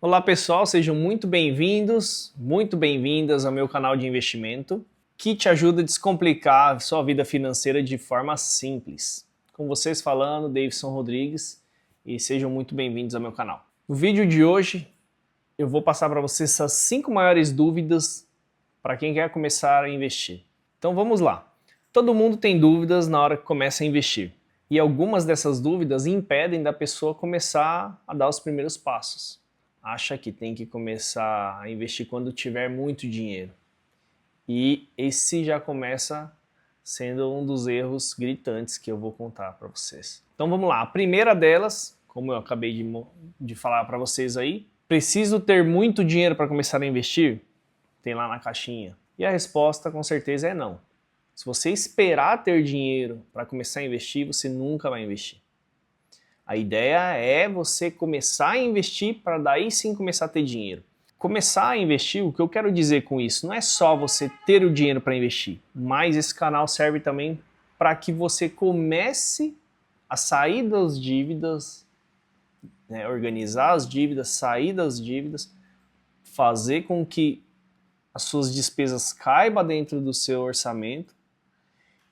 Olá pessoal, sejam muito bem-vindos, muito bem-vindas ao meu canal de investimento que te ajuda a descomplicar a sua vida financeira de forma simples. Com vocês falando, Davidson Rodrigues, e sejam muito bem-vindos ao meu canal. No vídeo de hoje eu vou passar para vocês essas 5 maiores dúvidas para quem quer começar a investir. Então vamos lá. Todo mundo tem dúvidas na hora que começa a investir. E algumas dessas dúvidas impedem da pessoa começar a dar os primeiros passos. Acha que tem que começar a investir quando tiver muito dinheiro. E esse já começa sendo um dos erros gritantes que eu vou contar para vocês. Então vamos lá. A primeira delas, como eu acabei de falar para vocês aí, preciso ter muito dinheiro para começar a investir? Tem lá na caixinha. E a resposta com certeza é não. Se você esperar ter dinheiro para começar a investir, você nunca vai investir. A ideia é você começar a investir para daí sim começar a ter dinheiro. Começar a investir, o que eu quero dizer com isso, não é só você ter o dinheiro para investir, mas esse canal serve também para que você comece a sair das dívidas, né, organizar as dívidas, sair das dívidas, fazer com que as suas despesas caibam dentro do seu orçamento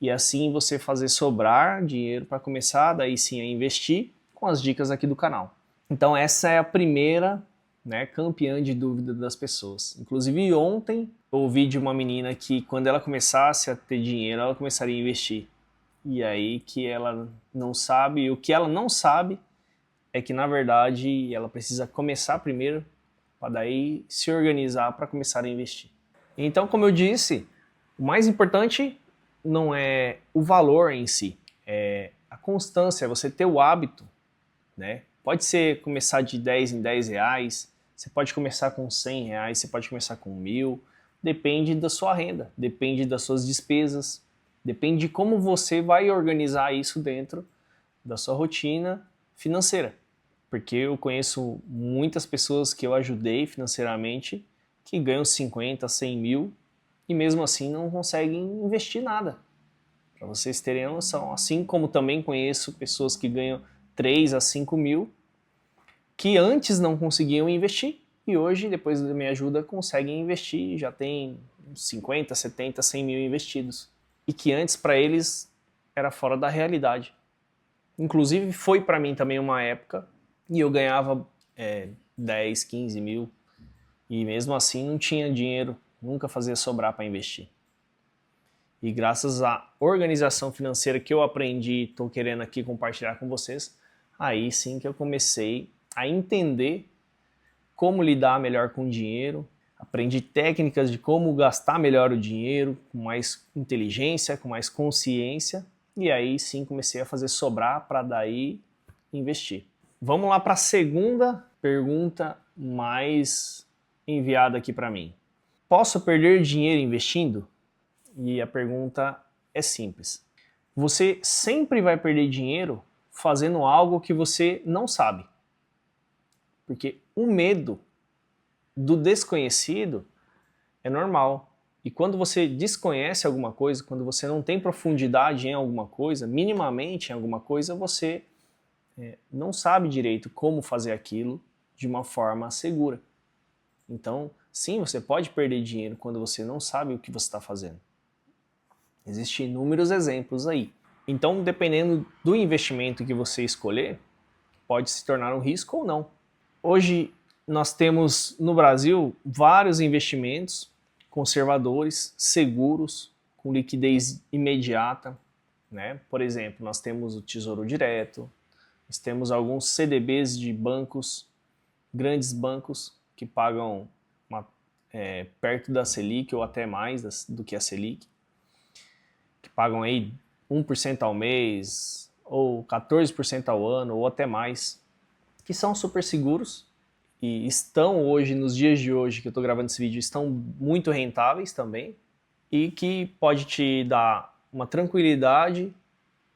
e assim você fazer sobrar dinheiro para começar daí sim a investir com as dicas aqui do canal. Então essa é a primeira, né, campeã de dúvida das pessoas. Inclusive ontem eu ouvi de uma menina que quando ela começasse a ter dinheiro ela começaria a investir. E aí que ela não sabe, e o que ela não sabe é que na verdade ela precisa começar primeiro para daí se organizar para começar a investir. Então, como eu disse, o mais importante não é o valor em si, é a constância, é você ter o hábito, né? Pode ser começar de 10 em 10 reais, você pode começar com 100 reais, você pode começar com 1.000, depende da sua renda, depende das suas despesas, depende de como você vai organizar isso dentro da sua rotina financeira. Porque eu conheço muitas pessoas que eu ajudei financeiramente que ganham 50, 100 mil e mesmo assim não conseguem investir nada. Para vocês terem a noção. Assim como também conheço pessoas que ganham 3 a 5 mil que antes não conseguiam investir e hoje, depois da minha ajuda, conseguem investir, já tem 50, 70, 100 mil investidos. E que antes para eles era fora da realidade. Inclusive foi para mim também uma época e eu ganhava 10, 15 mil e mesmo assim não tinha dinheiro, nunca fazia sobrar para investir. E graças à organização financeira que eu aprendi e estou querendo aqui compartilhar com vocês, aí sim que eu comecei a entender como lidar melhor com o dinheiro, aprendi técnicas de como gastar melhor o dinheiro, com mais inteligência, com mais consciência, e aí sim comecei a fazer sobrar para daí investir. Vamos lá para a segunda pergunta mais enviada aqui para mim. Posso perder dinheiro investindo? E a pergunta é simples. Você sempre vai perder dinheiro fazendo algo que você não sabe. Porque o medo do desconhecido é normal. E quando você desconhece alguma coisa, quando você não tem profundidade em alguma coisa, minimamente em alguma coisa, você não sabe direito como fazer aquilo de uma forma segura. Então, sim, você pode perder dinheiro quando você não sabe o que você está fazendo. Existem inúmeros exemplos aí. Então, dependendo do investimento que você escolher, pode se tornar um risco ou não. Hoje, nós temos no Brasil vários investimentos conservadores, seguros, com liquidez imediata, né? Por exemplo, nós temos o Tesouro Direto, nós temos alguns CDBs de bancos, grandes bancos, que pagam perto da Selic ou até mais do que a Selic, que pagam aí 1% ao mês, ou 14% ao ano, ou até mais, que são super seguros e estão hoje, nos dias de hoje que eu estou gravando esse vídeo, estão muito rentáveis também e que pode te dar uma tranquilidade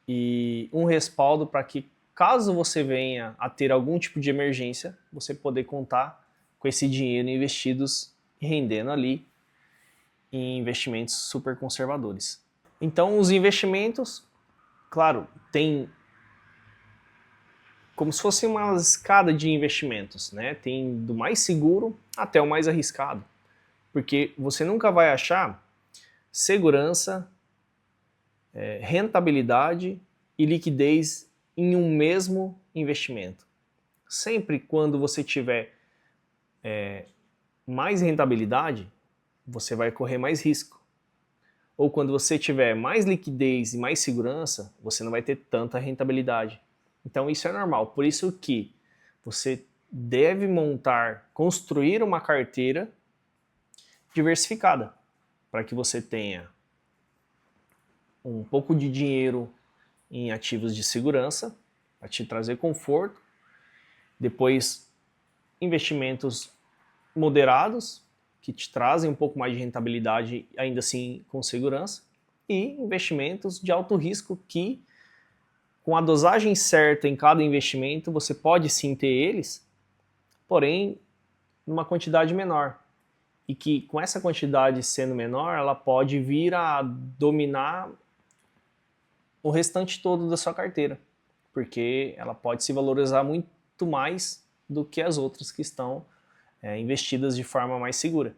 e um respaldo para que caso você venha a ter algum tipo de emergência, você poder contar com esse dinheiro investidos e rendendo ali em investimentos super conservadores. Então os investimentos, claro, tem como se fosse uma escada de investimentos, né? Tem do mais seguro até o mais arriscado, porque você nunca vai achar segurança, rentabilidade e liquidez em um mesmo investimento. Sempre quando você tiver mais rentabilidade, você vai correr mais risco. Ou quando você tiver mais liquidez e mais segurança, você não vai ter tanta rentabilidade. Então isso é normal. Por isso que você deve construir uma carteira diversificada, para que você tenha um pouco de dinheiro em ativos de segurança, para te trazer conforto, depois investimentos moderados, que te trazem um pouco mais de rentabilidade, ainda assim com segurança, e investimentos de alto risco que, com a dosagem certa em cada investimento, você pode sim ter eles, porém numa quantidade menor. E que com essa quantidade sendo menor, ela pode vir a dominar o restante todo da sua carteira, porque ela pode se valorizar muito mais do que as outras que estão investidas de forma mais segura.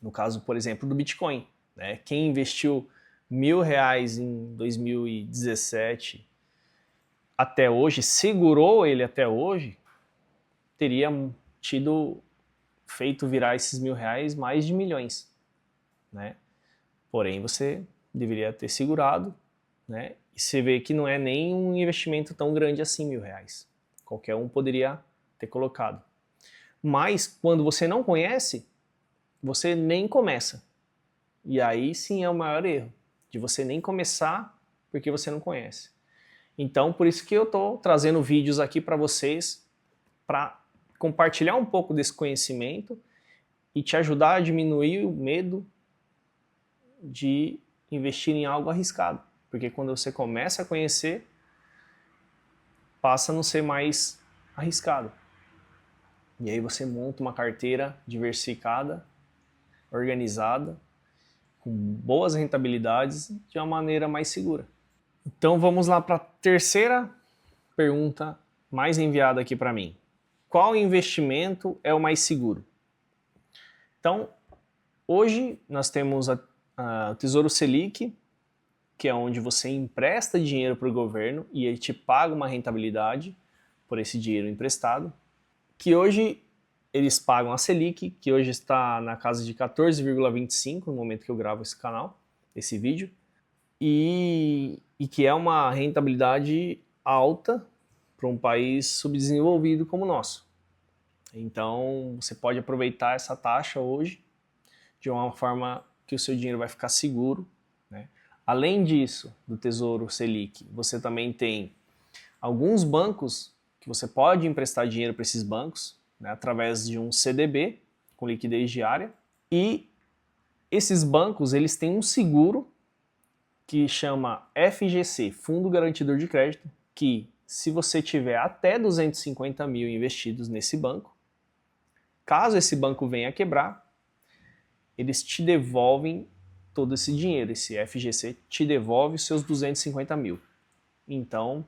No caso, por exemplo, do Bitcoin, né? Quem investiu R$ 1.000 em 2017 até hoje, segurou ele até hoje, teria feito virar esses R$ 1.000 mais de milhões, né? Porém, você deveria ter segurado, né? E você vê que não é nem um investimento tão grande assim, R$ 1.000. Qualquer um poderia ter colocado. Mas quando você não conhece, você nem começa. E aí sim é o maior erro, de você nem começar porque você não conhece. Então, por isso que eu estou trazendo vídeos aqui para vocês, para compartilhar um pouco desse conhecimento e te ajudar a diminuir o medo de investir em algo arriscado. Porque quando você começa a conhecer, passa a não ser mais arriscado. E aí você monta uma carteira diversificada, organizada, com boas rentabilidades, de uma maneira mais segura. Então vamos lá para a terceira pergunta mais enviada aqui para mim. Qual investimento é o mais seguro? Então, hoje nós temos o Tesouro Selic, que é onde você empresta dinheiro para o governo e ele te paga uma rentabilidade por esse dinheiro emprestado, que hoje eles pagam a Selic, que hoje está na casa de 14,25 no momento que eu gravo esse vídeo, e que é uma rentabilidade alta para um país subdesenvolvido como o nosso. Então, você pode aproveitar essa taxa hoje de uma forma que o seu dinheiro vai ficar seguro, né? Além disso, do Tesouro Selic, você também tem alguns bancos que você pode emprestar dinheiro para esses bancos, né, através de um CDB com liquidez diária. E esses bancos eles têm um seguro que chama FGC, Fundo Garantidor de Crédito, que se você tiver até 250 mil investidos nesse banco, caso esse banco venha a quebrar, eles te devolvem todo esse dinheiro. Esse FGC te devolve os seus 250 mil. Então,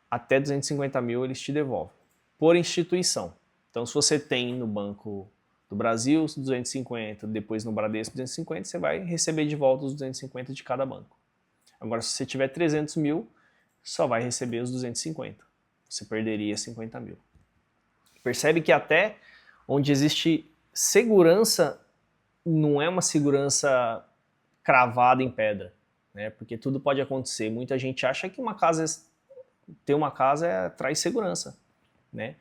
até 250 mil eles te devolvem, por instituição. Então, se você tem no Banco do Brasil 250, depois no Bradesco 250, você vai receber de volta os 250 de cada banco. Agora, se você tiver 300 mil, só vai receber os 250. Você perderia 50 mil. Percebe que até onde existe segurança, não é uma segurança cravada em pedra, né? Porque tudo pode acontecer. Muita gente acha que ter uma casa traz segurança, né?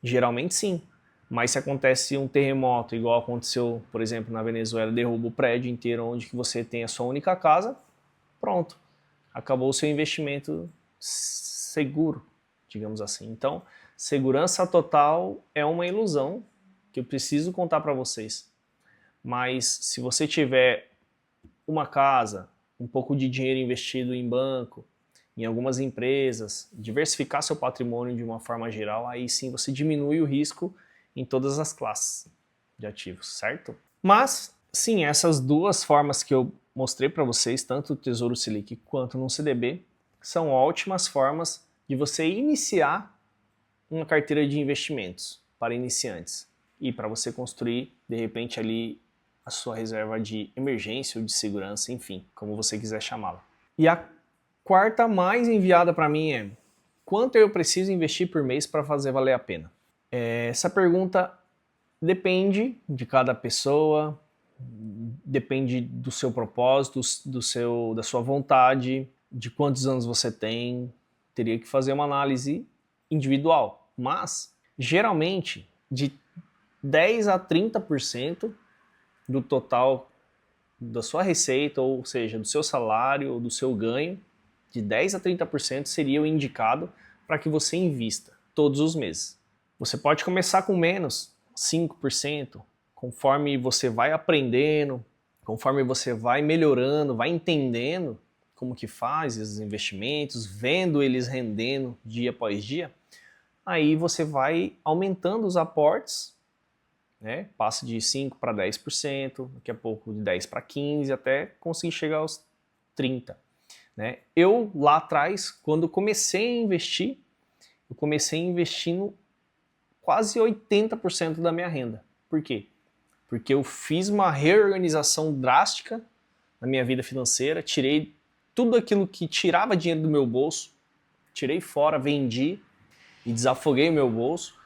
Geralmente sim, mas se acontece um terremoto, igual aconteceu, por exemplo, na Venezuela, derruba o prédio inteiro onde que você tem a sua única casa, pronto, acabou o seu investimento seguro, digamos assim. Então, segurança total é uma ilusão que eu preciso contar para vocês. Mas se você tiver uma casa, um pouco de dinheiro investido em banco, em algumas empresas, diversificar seu patrimônio de uma forma geral, aí sim você diminui o risco em todas as classes de ativos, certo? Mas, sim, essas duas formas que eu mostrei para vocês, tanto o Tesouro Selic quanto no CDB, são ótimas formas de você iniciar uma carteira de investimentos para iniciantes e para você construir, de repente, ali a sua reserva de emergência ou de segurança, enfim, como você quiser chamá-la. E a quarta mais enviada para mim é: quanto eu preciso investir por mês para fazer valer a pena? Essa pergunta depende de cada pessoa, depende do seu propósito, da sua vontade, de quantos anos você tem. Teria que fazer uma análise individual, mas geralmente de 10 a 30% do total da sua receita, ou seja, do seu salário ou do seu ganho, de 10 a 30% seria o indicado para que você invista todos os meses. Você pode começar com menos, 5%, conforme você vai aprendendo, conforme você vai melhorando, vai entendendo como que faz esses investimentos, vendo eles rendendo dia após dia, aí você vai aumentando os aportes, né? Passa de 5% para 10%, daqui a pouco de 10% para 15%, até conseguir chegar aos 30%. Né? Eu, lá atrás, quando comecei a investir, eu comecei investindo quase 80% da minha renda. Por quê? Porque eu fiz uma reorganização drástica na minha vida financeira, tirei tudo aquilo que tirava dinheiro do meu bolso, tirei fora, vendi e desafoguei o meu bolso.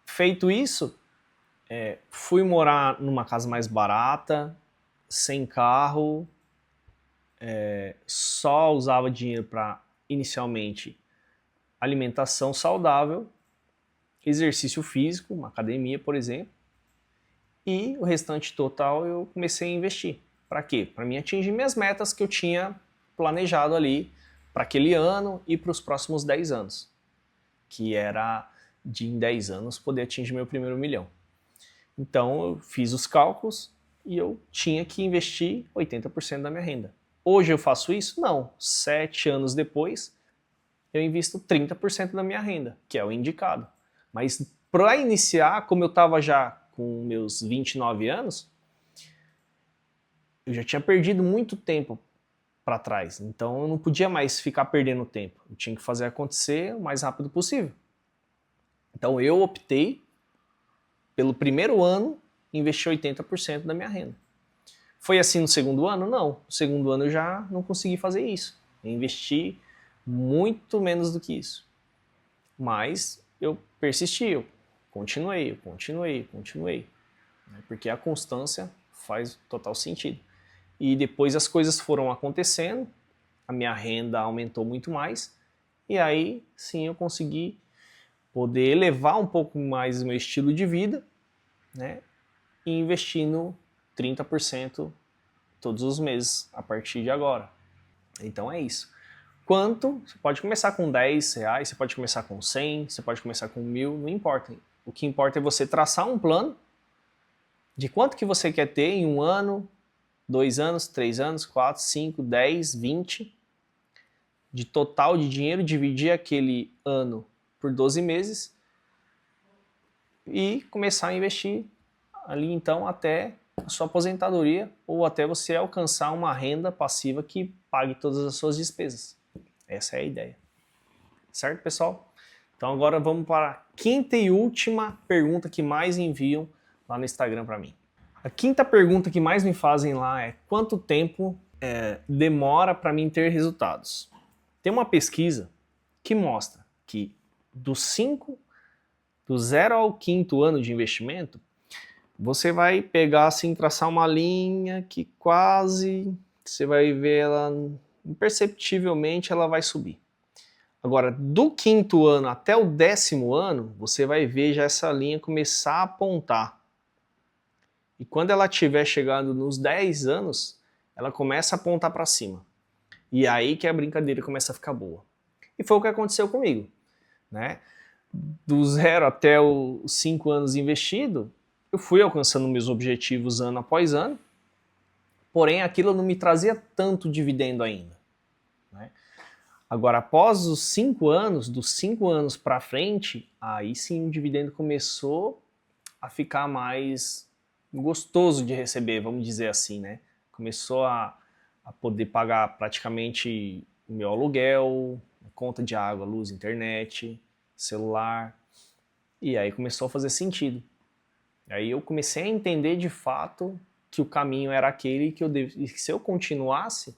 Feito isso, fui morar numa casa mais barata, sem carro, só usava dinheiro para, inicialmente, alimentação saudável, exercício físico, uma academia, por exemplo, e o restante total eu comecei a investir. Para quê? Para mim atingir minhas metas que eu tinha planejado ali para aquele ano e para os próximos 10 anos, que era de em 10 anos poder atingir meu primeiro milhão. Então eu fiz os cálculos e eu tinha que investir 80% da minha renda. Hoje eu faço isso? Não. 7 anos depois, eu invisto 30% da minha renda, que é o indicado. Mas para iniciar, como eu estava já com meus 29 anos, eu já tinha perdido muito tempo para trás. Então eu não podia mais ficar perdendo tempo. Eu tinha que fazer acontecer o mais rápido possível. Então eu optei, pelo primeiro ano, investir 80% da minha renda. Foi assim no segundo ano? Não. No segundo ano eu já não consegui fazer isso. Eu investi muito menos do que isso. Mas eu persisti, eu continuei. Porque a constância faz total sentido. E depois as coisas foram acontecendo, a minha renda aumentou muito mais, e aí sim eu consegui poder elevar um pouco mais o meu estilo de vida, né, e investindo 30% todos os meses a partir de agora. Então é isso. Quanto? Você pode começar com R$10, você pode começar com 100, você pode começar com 1.000, não importa. O que importa é você traçar um plano de quanto que você quer ter em um ano, 2 anos, 3 anos, 4, 5, 10, 20, de total de dinheiro, dividir aquele ano por 12 meses e começar a investir ali então até a sua aposentadoria ou até você alcançar uma renda passiva que pague todas as suas despesas. Essa é a ideia. Certo, pessoal? Então agora vamos para a quinta e última pergunta que mais enviam lá no Instagram para mim. A quinta pergunta que mais me fazem lá é: quanto tempo demora para mim ter resultados? Tem uma pesquisa que mostra que do 0 ao 5º ano de investimento, você vai pegar assim, traçar uma linha que quase, você vai ver ela, imperceptivelmente ela vai subir. Agora, do 5º ano até o 10º ano, você vai ver já essa linha começar a apontar. E quando ela tiver chegado nos 10 anos, ela começa a apontar para cima. E aí que a brincadeira começa a ficar boa. E foi o que aconteceu comigo. Né? Do 0 até os 5 anos investido, eu fui alcançando meus objetivos ano após ano, porém aquilo não me trazia tanto dividendo ainda. Né? Agora, após os 5 anos, dos 5 anos para frente, aí sim o dividendo começou a ficar mais gostoso de receber, vamos dizer assim, né? Começou a poder pagar praticamente o meu aluguel, conta de água, luz, internet, celular. E aí começou a fazer sentido. Aí eu comecei a entender de fato que o caminho era aquele que e que se eu continuasse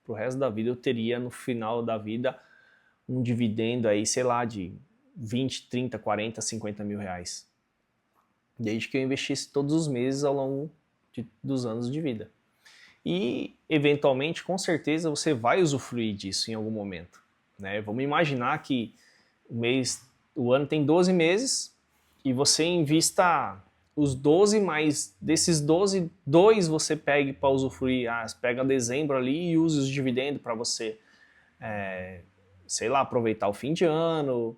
pro resto da vida, eu teria no final da vida um dividendo aí, sei lá, de 20, 30, 40, 50 mil reais. Desde que eu investisse todos os meses ao longo dos anos de vida. E, eventualmente, com certeza, você vai usufruir disso em algum momento. Né? Vamos imaginar que o ano tem 12 meses e você invista os 12, mas desses 12, 2 você pegue para usufruir. Você pega dezembro ali e use os dividendos para você, sei lá, aproveitar o fim de ano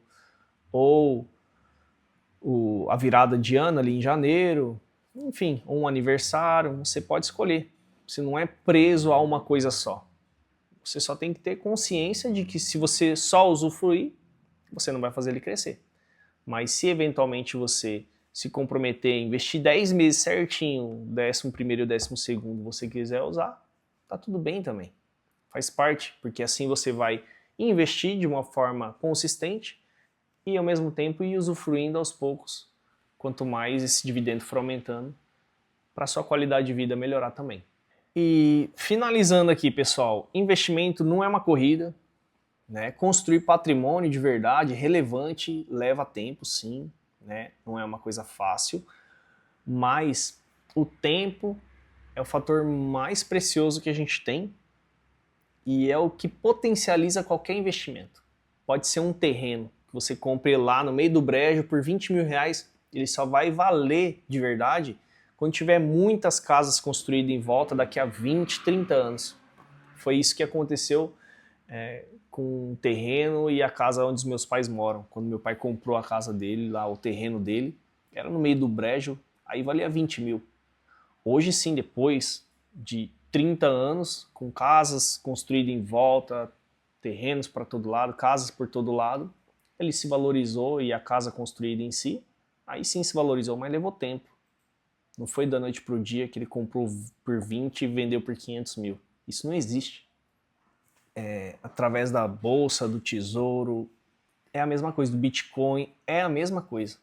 ou a virada de ano ali em janeiro, enfim, um aniversário, você pode escolher. Você não é preso a uma coisa só. Você só tem que ter consciência de que se você só usufruir, você não vai fazer ele crescer. Mas se eventualmente você se comprometer a investir 10 meses certinho, o 11º e o 12º você quiser usar, tá tudo bem também. Faz parte, porque assim você vai investir de uma forma consistente e ao mesmo tempo ir usufruindo aos poucos, quanto mais esse dividendo for aumentando, para sua qualidade de vida melhorar também. E finalizando aqui, pessoal, investimento não é uma corrida, né? Construir patrimônio de verdade, relevante, leva tempo, sim, né? Não é uma coisa fácil, mas o tempo é o fator mais precioso que a gente tem e é o que potencializa qualquer investimento. Pode ser um terreno que você compre lá no meio do brejo por 20 mil reais, ele só vai valer de verdade quando tiver muitas casas construídas em volta daqui a 20, 30 anos. Foi isso que aconteceu com o terreno e a casa onde os meus pais moram. Quando meu pai comprou a casa dele, lá o terreno dele, era no meio do brejo, aí valia 20 mil. Hoje sim, depois de 30 anos, com casas construídas em volta, terrenos para todo lado, casas por todo lado, ele se valorizou e a casa construída em si, aí sim se valorizou, mas levou tempo. Não foi da noite para o dia que ele comprou por 20 e vendeu por 500 mil. Isso não existe. Através da bolsa, do tesouro, é a mesma coisa, do Bitcoin, é a mesma coisa.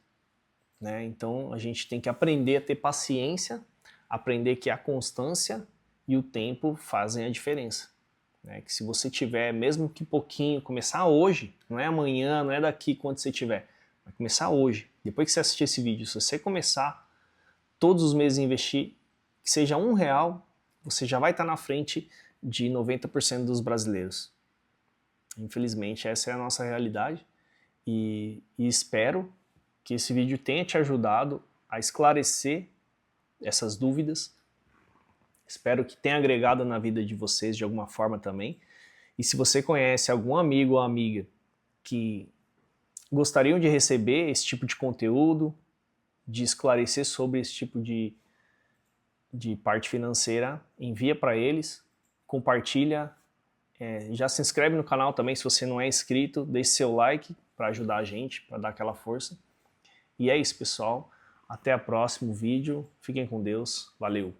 Né? Então a gente tem que aprender a ter paciência, aprender que a constância e o tempo fazem a diferença. Né? Que se você tiver, mesmo que pouquinho, começar hoje, não é amanhã, não é daqui quando você tiver, vai começar hoje. Depois que você assistir esse vídeo, se você começar todos os meses a investir, que seja R$1, você já vai estar na frente de 90% dos brasileiros. Infelizmente, essa é a nossa realidade e espero que esse vídeo tenha te ajudado a esclarecer essas dúvidas. Espero que tenha agregado na vida de vocês de alguma forma também. E se você conhece algum amigo ou amiga que gostariam de receber esse tipo de conteúdo, de esclarecer sobre esse tipo de parte financeira, envia para eles, compartilha, já se inscreve no canal também se você não é inscrito, deixe seu like para ajudar a gente, para dar aquela força. E é isso, pessoal. Até o próximo vídeo. Fiquem com Deus. Valeu!